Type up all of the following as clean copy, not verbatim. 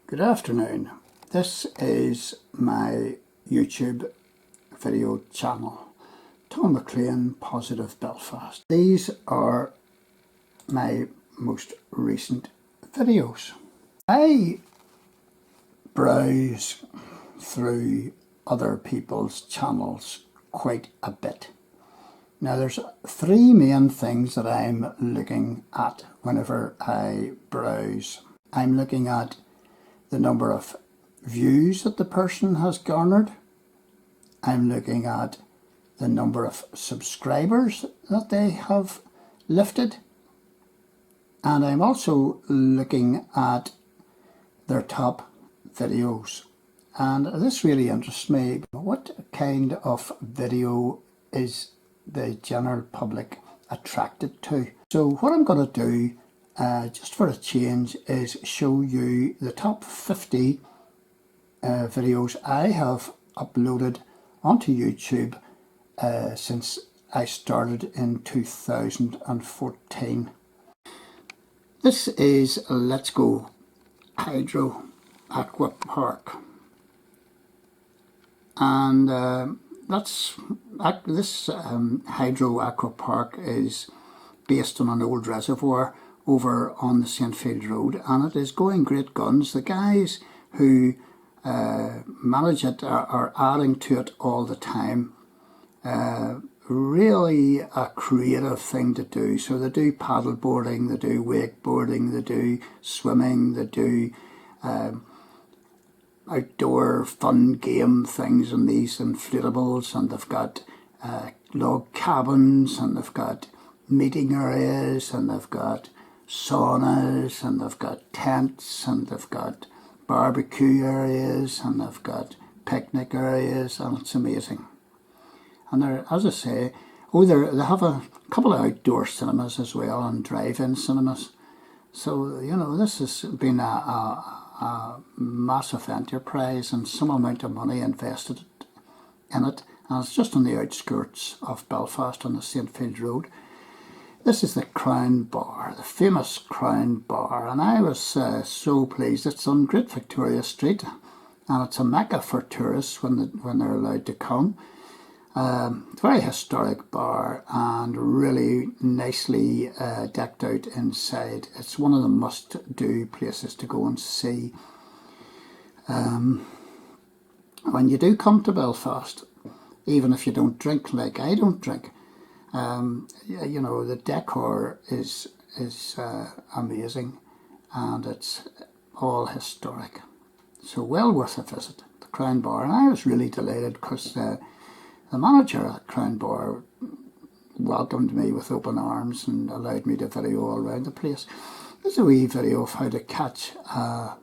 Good afternoon. This is my YouTube video channel, Tom McLean Positive Belfast. These are my most recent videos. I browse through other people's channels quite a bit. Now there's three main things that I'm looking at whenever I browse. I'm looking at the number of views that the person has garnered. I'm looking at the number of subscribers that they have lifted. And I'm also looking at their top videos. And this really interests me. What kind of video is the general public attracted to? So what I'm going to do just for a change is show you the top 50 videos I have uploaded onto YouTube since I started in 2014. This is Let's Go Hydro Aqua Park, and this Hydro Aqua Park is based on an old reservoir over on the St. Field Road, and it is going great guns. The guys who manage it are adding to it all the time. Really a creative thing to do. So they do paddle boarding, they do wakeboarding, they do swimming, they do outdoor fun game things on these inflatables, and they've got log cabins, and they've got meeting areas, and they've got saunas, and they've got tents, and they've got barbecue areas, and they've got picnic areas, and it's amazing. And they're, as I say, they have a couple of outdoor cinemas as well, and drive-in cinemas. So, you know, this has been a massive enterprise and some amount of money invested in it, and it's just on the outskirts of Belfast on the St. Field Road. This is the Crown Bar, the famous Crown Bar, and I was so pleased. It's on Great Victoria Street, and it's a mecca for tourists when they're allowed to come. Very historic bar and really nicely decked out inside. It's one of the must-do places to go and see. When you do come to Belfast, even if you don't drink like I don't drink, you know, the decor is amazing, and it's all historic. So well worth a visit, the Crown Bar. And I was really delighted because the manager at Crown Bar welcomed me with open arms and allowed me to video all around the place. There's a wee video of how to catch a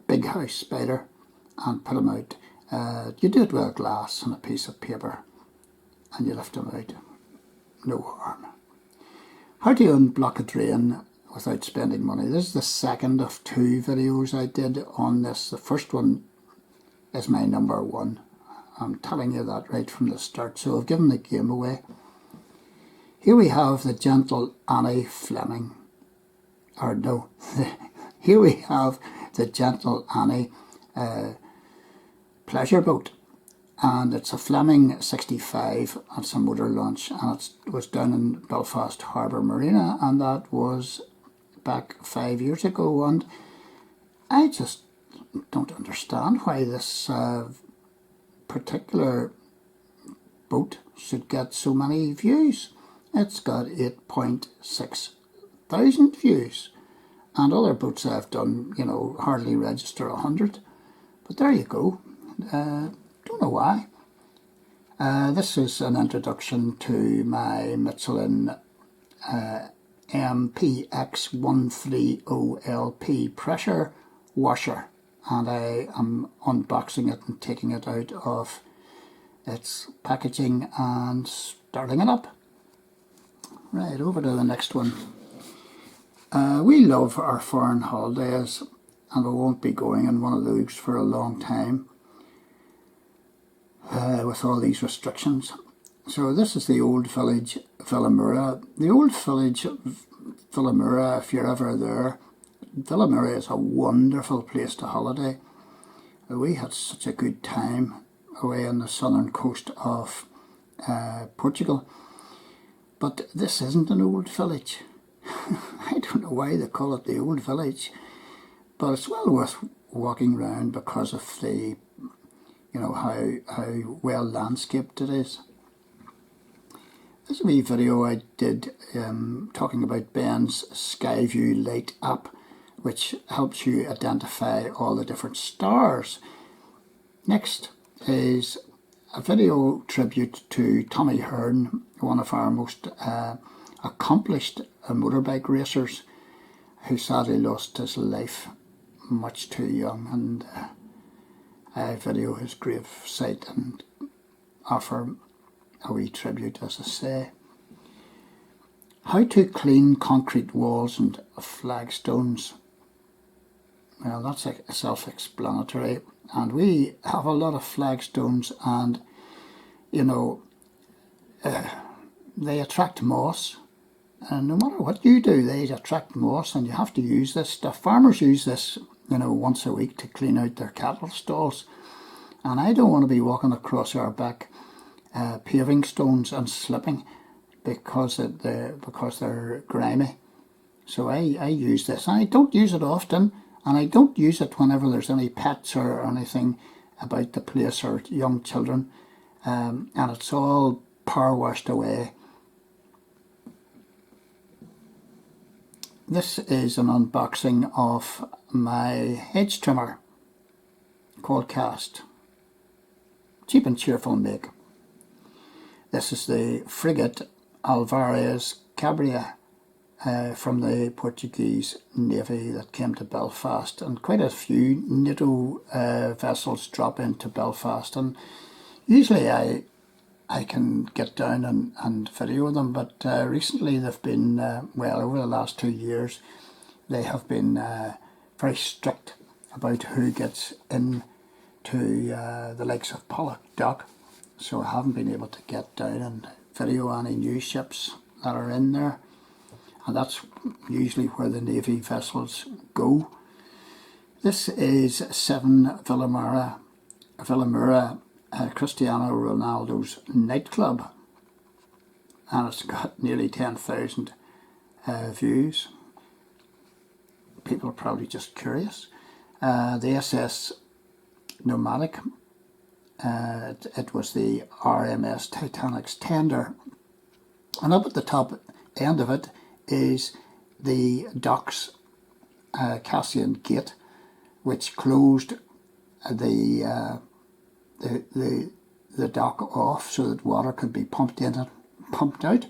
big house spider and put them out. You do it with a glass and a piece of paper, and you lift them out. No harm. How to unblock a drain without spending money. This is the second of two videos I did on this. The first one is my number one. I'm telling you that right from the start, so I've given the game away. Here we have the Gentle Annie Fleming. Or no, here we have the Gentle Annie pleasure boat. And it's a Fleming 65, and it's a motor launch, and it was down in Belfast Harbour Marina, and that was back 5 years ago. And I just don't understand why this particular boat should get so many views. It's got 8.6 thousand views, and other boats I've done, you know, hardly register 100. But there you go. Don't know why. This is an introduction to my Michelin MPX130LP pressure washer, and I am unboxing it and taking it out of its packaging and starting it up. Right, over to the next one. We love our foreign holidays, and we won't be going on one of those for a long time. With all these restrictions. So this is the old village Villamura. The old village Villamura, if you're ever there, Villamura is a wonderful place to holiday. We had such a good time away on the southern coast of Portugal. But this isn't an old village. I don't know why they call it the old village, but it's well worth walking around because of the, how well landscaped it is. This is a wee video I did talking about Ben's Skyview Light app, which helps you identify all the different stars. Next is a video tribute to Tommy Hearn, one of our most accomplished motorbike racers, who sadly lost his life much too young, and I video his grave site and offer a wee tribute, as I say. How to clean concrete walls and flagstones. Well, that's self-explanatory, and we have a lot of flagstones, and they attract moss, and no matter what you do, they attract moss, and you have to use this stuff. Farmers use this once a week to clean out their cattle stalls, and I don't want to be walking across our back paving stones and slipping because they're grimy. So I use this. I don't use it often, and I don't use it whenever there's any pets or anything about the place or young children, and it's all power washed away. This is an unboxing of my hedge trimmer called Cast. Cheap and cheerful make. This is the frigate Alvarez Cabria from the Portuguese Navy that came to Belfast, and quite a few NATO vessels drop into Belfast, and usually I can get down and video them, but recently they've been, over the last 2 years, they have been very strict about who gets in to the likes of Pollock Dock, so I haven't been able to get down and video any new ships that are in there, and that's usually where the Navy vessels go. This is 7 Villamura Cristiano Ronaldo's nightclub, and it's got nearly 10,000 views. People are probably just curious. The SS Nomadic, it was the RMS Titanic's tender, and up at the top end of it is the docks Cassian Gate, which closed the dock off so that water could be pumped in and pumped out,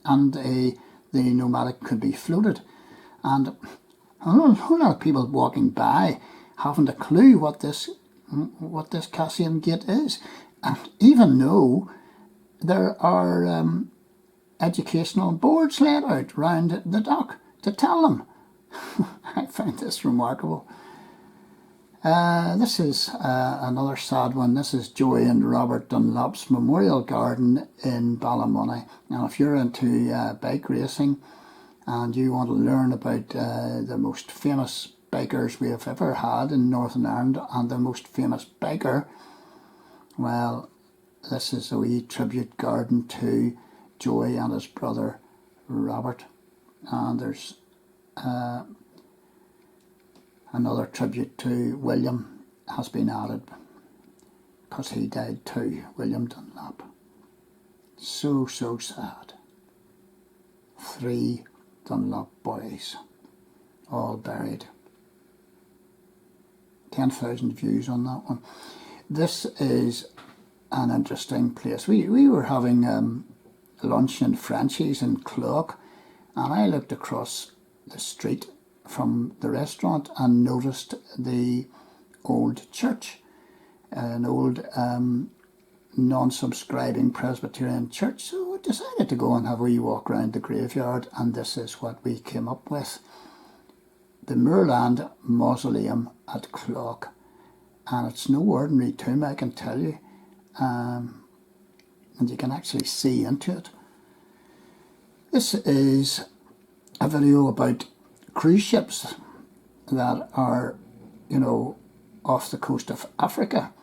and the Nomadic could be floated. And a whole lot of people walking by haven't a clue what this Cassian Gate is, and even though there are educational boards laid out round the dock to tell them. I find this remarkable. This is another sad one. This is Joey and Robert Dunlop's Memorial Garden in Ballymoney. Now, if you're into bike racing and you want to learn about the most famous bikers we have ever had in Northern Ireland and the most famous biker, well, this is a wee tribute garden to Joey and his brother Robert. And there's another tribute to William has been added because he died too, William Dunlop. So sad. 3 Dunlop boys, all buried. 10,000 views on that one. This is an interesting place. We were having lunch in Frenchie's in Clough, and I looked across the street from the restaurant and noticed the old church, an old non-subscribing Presbyterian church. So I decided to go and have a wee walk around the graveyard, and this is what we came up with. The Moorland Mausoleum at Clough, and it's no ordinary tomb, I can tell you, and you can actually see into it. This is a video about cruise ships. that are, you know, off the coast of Africa.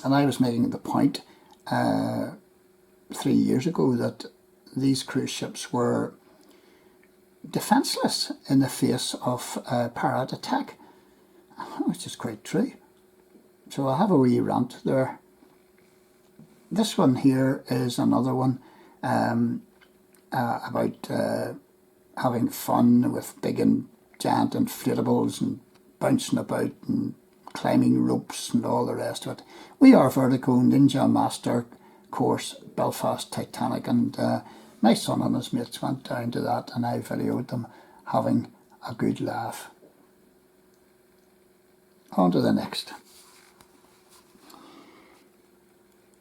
And I was making the point 3 years ago that these cruise ships were defenceless in the face of pirate attack, which is quite true. So I have a wee rant there. This one here is another one about having fun with big and giant inflatables and bouncing about and climbing ropes and all the rest of it. We are Vertigo Ninja Master course, Belfast Titanic, and my son and his mates went down to that, and I videoed them having a good laugh. On to the next.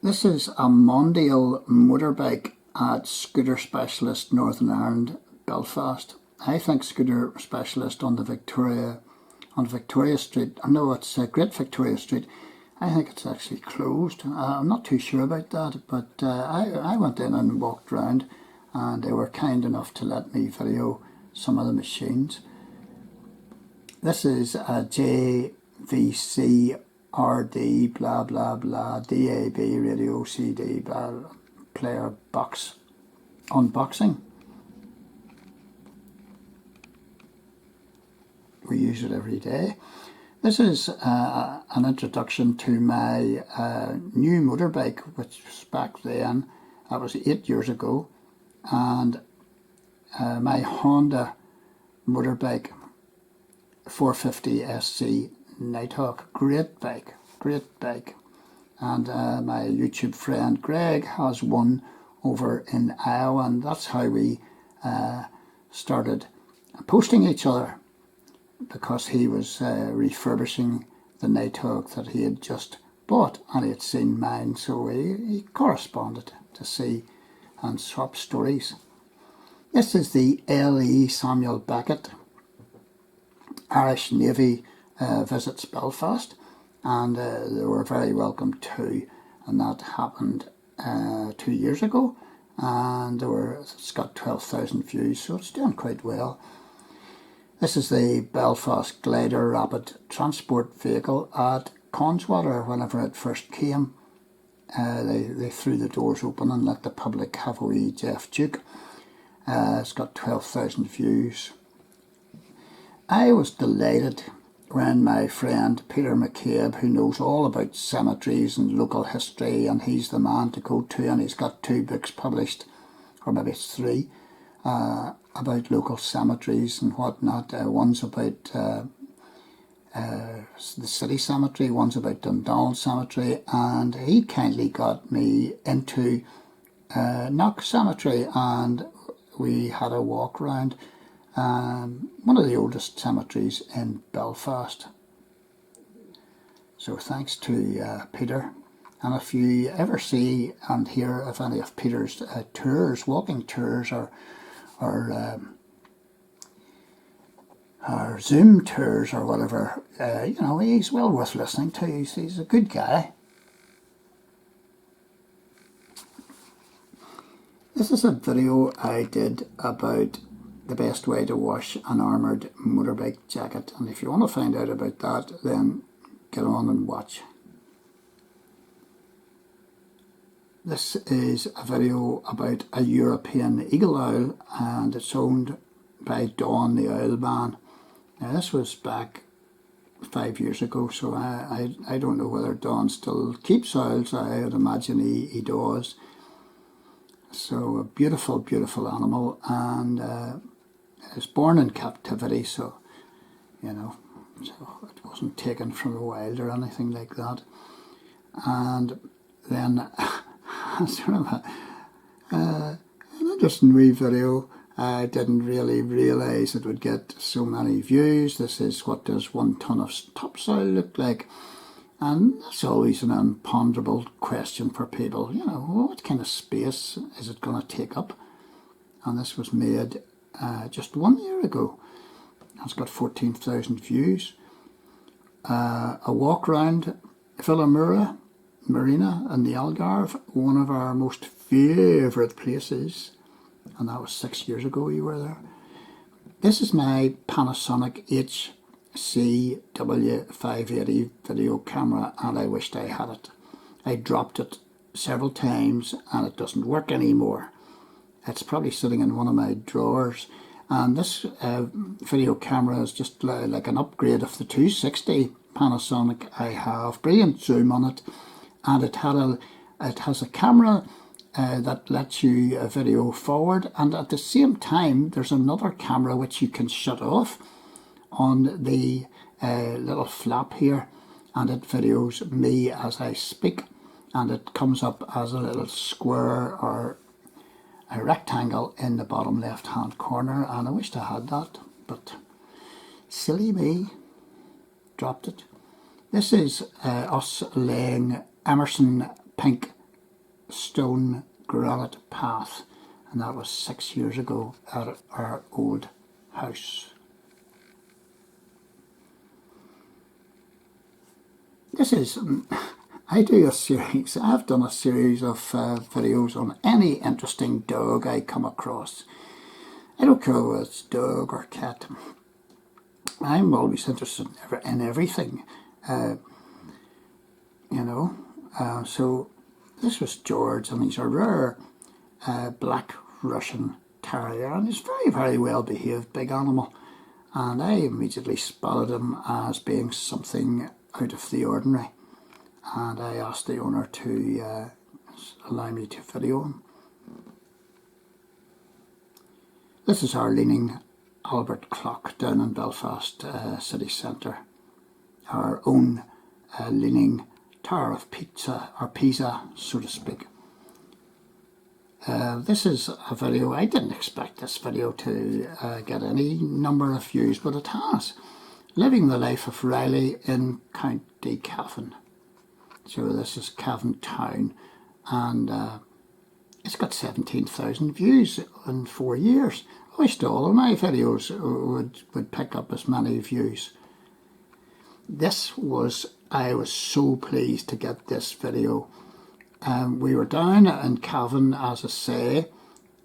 This is a Mondial motorbike at Scooter Specialist Northern Ireland, Belfast. I think Scooter Specialist on Victoria Street, I know it's Great Victoria Street, I think it's actually closed. I'm not too sure about that, but I went in and walked around, and they were kind enough to let me video some of the machines. This is a JVC RD blah blah blah DAB radio CD blah player box unboxing. We use it every day. This is an introduction to my new motorbike, which was back then, that was 8 years ago, and my Honda motorbike 450 SC Nighthawk. Great bike. And my YouTube friend Greg has one over in Iowa, and that's how we started posting each other, because he was refurbishing the Nighthawk that he had just bought, and he had seen mine, so he corresponded to see and swap stories. This is the L.E. Samuel Beckett Irish Navy visits Belfast, and they were very welcome too, and that happened 2 years ago, and it's got 12,000 views, so it's doing quite well. This is the Belfast Glider Rapid Transport Vehicle at Conswater. Whenever it first came, they threw the doors open and let the public have a wee Jeff Duke. It's got 12,000 views. I was delighted when my friend Peter McCabe, who knows all about cemeteries and local history, and he's the man to go to, and he's got 2 books published, or maybe it's 3, about local cemeteries and whatnot. One's about the city cemetery, one's about Dundonald Cemetery, and he kindly got me into Knock Cemetery, and we had a walk around one of the oldest cemeteries in Belfast. So thanks to Peter. And if you ever see and hear of any of Peter's tours, walking tours, or Zoom tours or whatever, you know, he's well worth listening to. He's a good guy. This is a video I did about the best way to wash an armoured motorbike jacket, and if you want to find out about that, then get on and watch. This is a video about a European eagle owl, and it's owned by Don the Owl Man. Now this was back 5 years ago, so I don't know whether Don still keeps owls. I would imagine he does. So a beautiful, beautiful animal, and it's born in captivity, so, you know, so it wasn't taken from the wild or anything like that. And then sort of an interesting wee video. I didn't really realise it would get so many views. This is what does 1 ton of topsoil look like, and that's always an imponderable question for people. You know, what kind of space is it going to take up? And this was made just 1 year ago. It's got 14,000 views. A walk around Villamura Marina in the Algarve, one of our most favourite places, and that was 6 years ago we were there. This is my Panasonic CW580 video camera, and I wished I had it. I dropped it several times and it doesn't work anymore. It's probably sitting in one of my drawers, and this video camera is just like an upgrade of the 260 Panasonic I have. Brilliant zoom on it, and it has a camera that lets you video forward, and at the same time there's another camera which you can shut off on the little flap here, and it videos me as I speak, and it comes up as a little square or a rectangle in the bottom left hand corner, and I wished I had that, but silly me, dropped it. This is us laying Emerson pink stone granite path, and that was 6 years ago at our old house. This is, I've done a series of videos on any interesting dog I come across. I don't care whether it's dog or cat. I'm always interested in everything, so this was George, and he's a rare black Russian terrier, and he's very, very well behaved, big animal, and I immediately spotted him as being something out of the ordinary, and I asked the owner to allow me to video him. This is our leaning Albert clock down in Belfast city centre, our own leaning Tower of Pisa, so to speak. This is a video. I didn't expect this video to get any number of views, but it has. Living the life of Riley in County Cavan. So this is Cavan Town, and it's got 17,000 views in 4 years. I wished all of my videos would pick up as many views. I was so pleased to get this video. We were down in Cavan, as I say,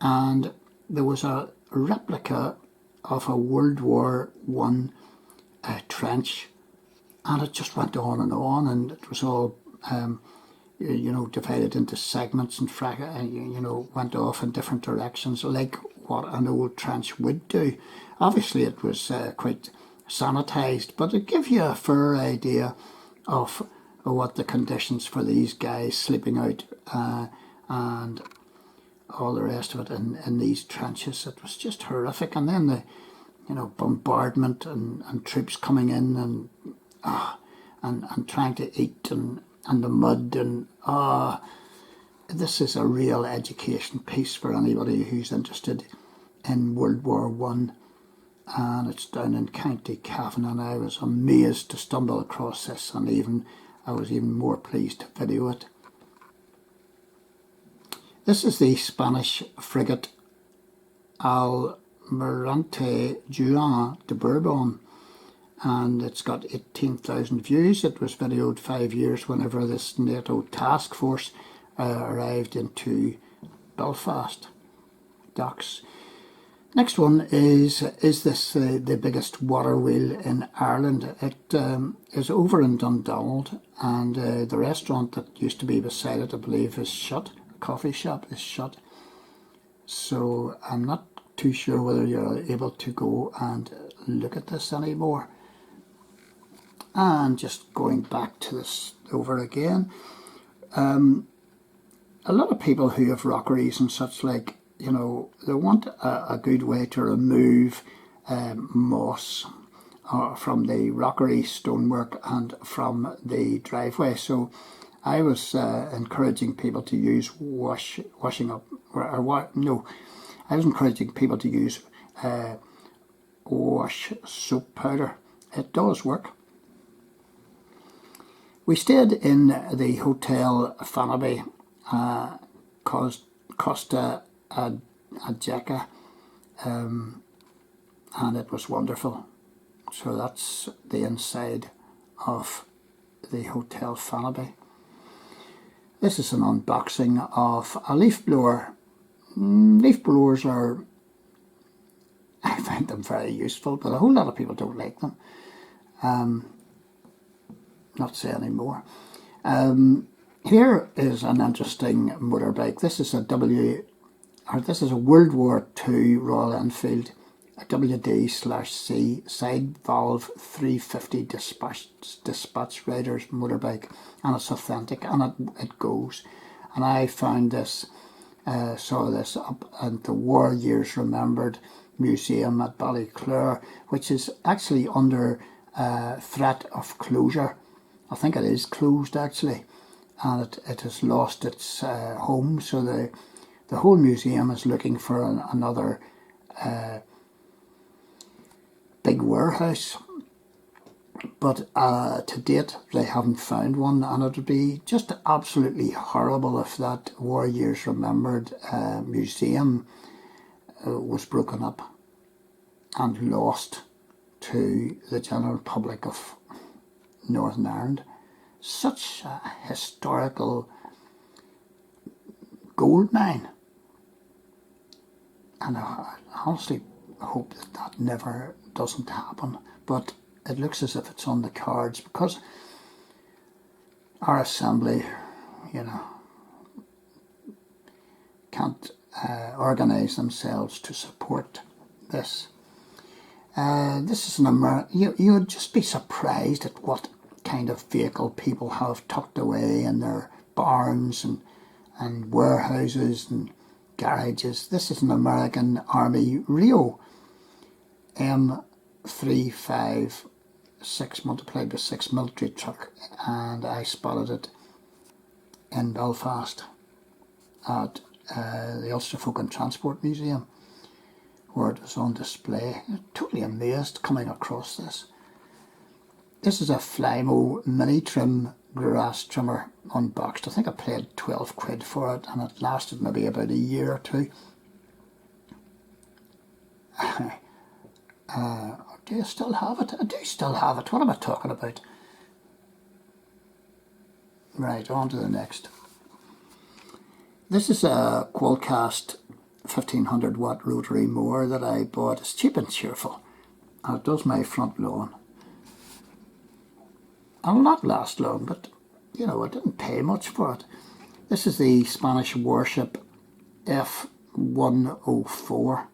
and there was a replica of a World War I trench, and it just went on, and it was all divided into segments and went off in different directions, like what an old trench would do. Obviously it was quite sanitized, but it gives you a fair idea of what the conditions for these guys sleeping out and all the rest of it in these trenches. It was just horrific. And then the bombardment and troops coming in and trying to eat and the mud, and this is a real education piece for anybody who's interested in World War I. And it's down in County Cavan, and I was amazed to stumble across this, and I was even more pleased to video it. This is the Spanish frigate Almirante Juan de Bourbon, and it's got 18,000 views. It was videoed 5 years whenever this NATO task force arrived into Belfast docks. Next one is this the biggest water wheel in Ireland. It is over in Dundonald, and the restaurant that used to be beside it, I believe, is shut. A coffee shop is shut. So I'm not too sure whether you're able to go and look at this anymore. And just going back to this over again, a lot of people who have rockeries and such like, they want a good way to remove moss from the rockery stonework and from the driveway. So I was encouraging people to use I was encouraging people to use wash soap powder. It does work. We stayed in the Hotel Fanaby, Costa Adjeca, and it was wonderful. So that's the inside of the Hotel Fanaby. This is an unboxing of a leaf blower. Leaf blowers I find them very useful, but a whole lot of people don't like them. Not say any more. Here is an interesting motorbike. This is a World War II Royal Enfield, a WD/C side valve 350 dispatch riders motorbike, and it's authentic, and it goes. And I found this, saw this up at the War Years Remembered Museum at Ballyclare, which is actually under threat of closure. I think it is closed actually, and it has lost its home. So the whole museum is looking for another big warehouse. But to date, they haven't found one, and it would be just absolutely horrible if that War Years Remembered museum was broken up and lost to the general public of Northern Ireland. Such a historical gold mine, and I honestly hope that never doesn't happen, but it looks as if it's on the cards, because our assembly, can't organise themselves to support this. This is you would just be surprised at what kind of vehicle people have tucked away in their barns and warehouses and garages. This is an American Army Rio M356 multiplied by 6 military truck, and I spotted it in Belfast at the Ulster Folk and Transport Museum, where it was on display. Totally amazed coming across this. This is a Flymo mini trim grass trimmer unboxed. I think I paid 12 quid for it, and it lasted maybe about a year or two. Do you still have it? I do still have it. What am I talking about? Right, on to the next. This is a Qualcast 1500 watt rotary mower that I bought. It's cheap and cheerful, and it does my front lawn. It'll not last long, but I didn't pay much for it. This is the Spanish warship F104,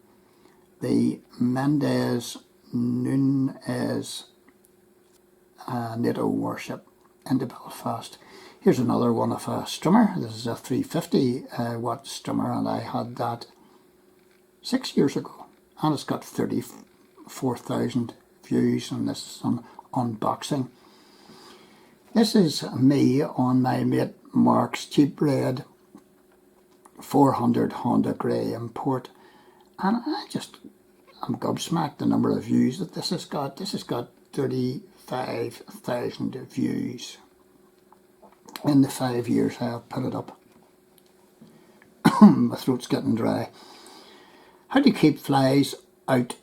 the Mendez Nunez NATO warship into Belfast. Here's another one of a strimmer. This is a 350 watt strimmer, and I had that 6 years ago, and it's got 34,000 views, and this is an unboxing. This is me on my mate Mark's cheap red 400 Honda Grey import, and I'm gobsmacked the number of views that this has got. This has got 35,000 views in the 5 years I have put it up. My throat's getting dry. How do you keep flies out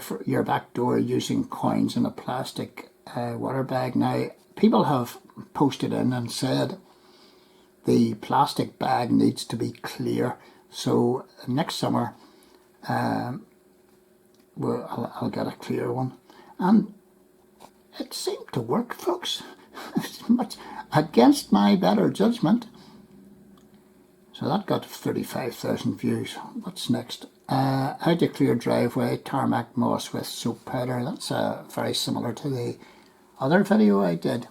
for your back door using coins in a plastic water bag? Now, people have posted in and said the plastic bag needs to be clear. So next summer, I'll get a clear one. And it seemed to work, folks. Much against my better judgment. So that got 35,000 views. What's next? How to clear driveway, tarmac moss with soap powder. That's very similar to the other video I did.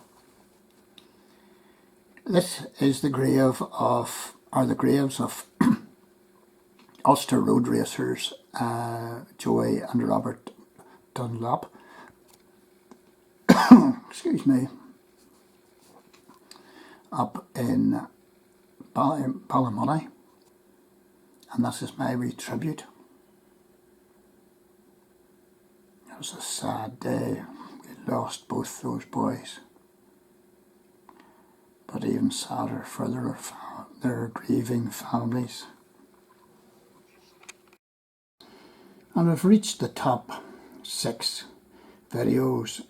This is the graves of Ulster road racers Joy and Robert Dunlop. Excuse me. Up in Ballymoney, and this is my wee tribute. It was a sad day. We lost both those boys, but even sadder for their grieving families. And we've reached the top 6 videos.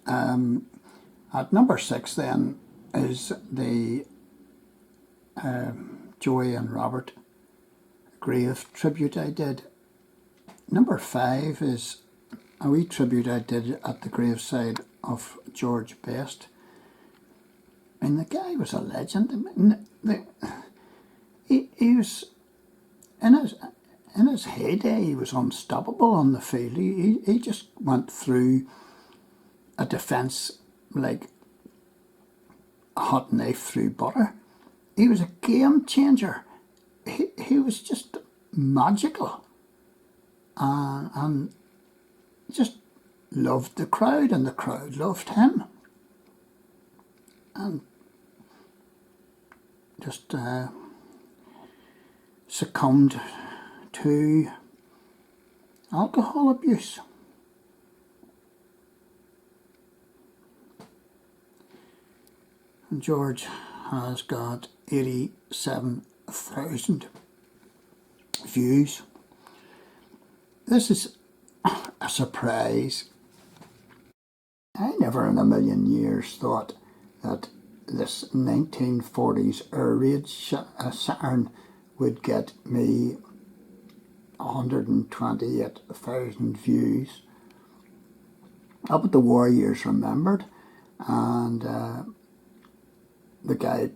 At number 6 then is the Joy and Robert grave tribute I did. Number 5 is a wee tribute I did at the graveside of George Best. And the guy was a legend. I mean, he was in his heyday. He was unstoppable on the field. He just went through a defence like a hot knife through butter. He was a game changer. He was just magical, and just loved the crowd, and the crowd loved him, and just succumbed to alcohol abuse. And George has got 87,000 views. This is a surprise. I never in a million years thought that this 1940s air raid Saturn would get me 128,000 views. Up at the War Years Remembered, and the guy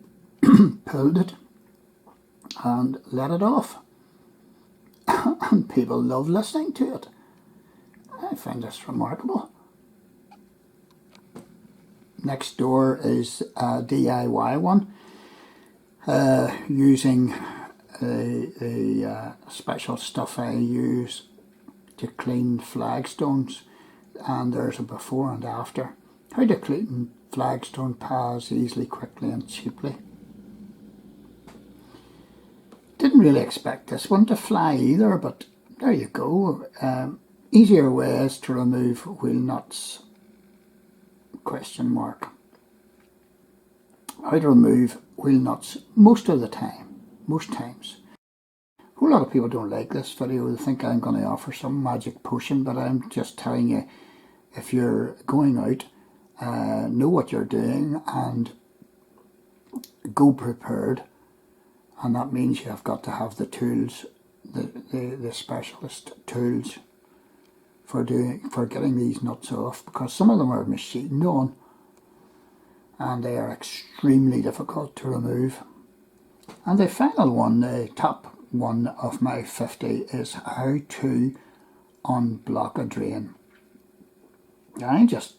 pulled it and let it off. And people love listening to it. I find this remarkable. Next door is a DIY one, using the special stuff I use to clean flagstones, and there's a before and after. How to clean flagstone paths easily, quickly and cheaply. Didn't really expect this one to fly either, but there you go. Easier ways to remove wheel nuts, ? How to remove wheel nuts most times. A whole lot of people don't like this video. They think I'm going to offer some magic potion, but I'm just telling you, if you're going out, know what you're doing and go prepared. And that means you have got to have the tools, the specialist tools for getting these nuts off, because some of them are machined on and they are extremely difficult to remove. And the final one, the top one of my 50, is how to unblock a drain. I'm just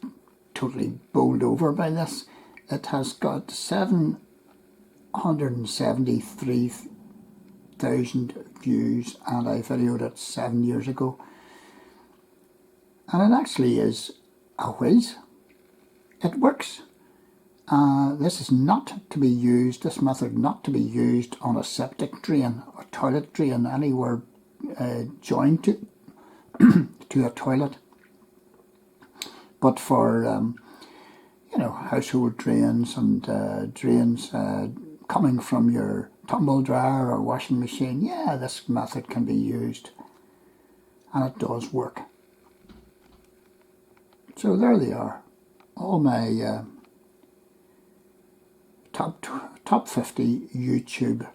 totally bowled over by this. It has got 773,000 views, and I videoed it 7 years ago. And it actually is a whiz. It works. This is not to be used, this method not to be used on a septic drain or toilet drain anywhere joined to a toilet, but for household drains and drains coming from your tumble dryer or washing machine. Yeah, this method can be used, and it does work. So there they are, all my top 50 YouTube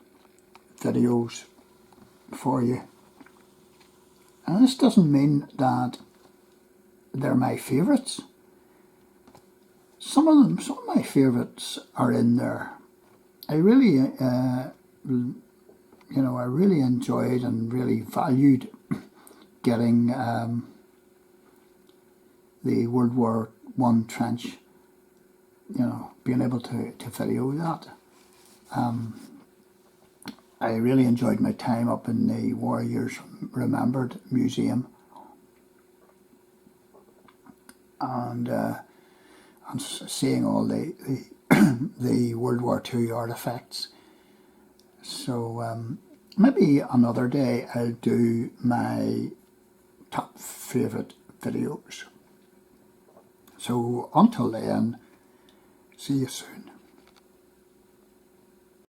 videos for you. And this doesn't mean that they're my favourites. Some of my favourites are in there. I really, I really enjoyed and really valued getting the World War I trench. Being able to video that. I really enjoyed my time up in the War Years Remembered Museum, and seeing all the the World War II artifacts. So maybe another day I'll do my top favourite videos. So until then, see you soon.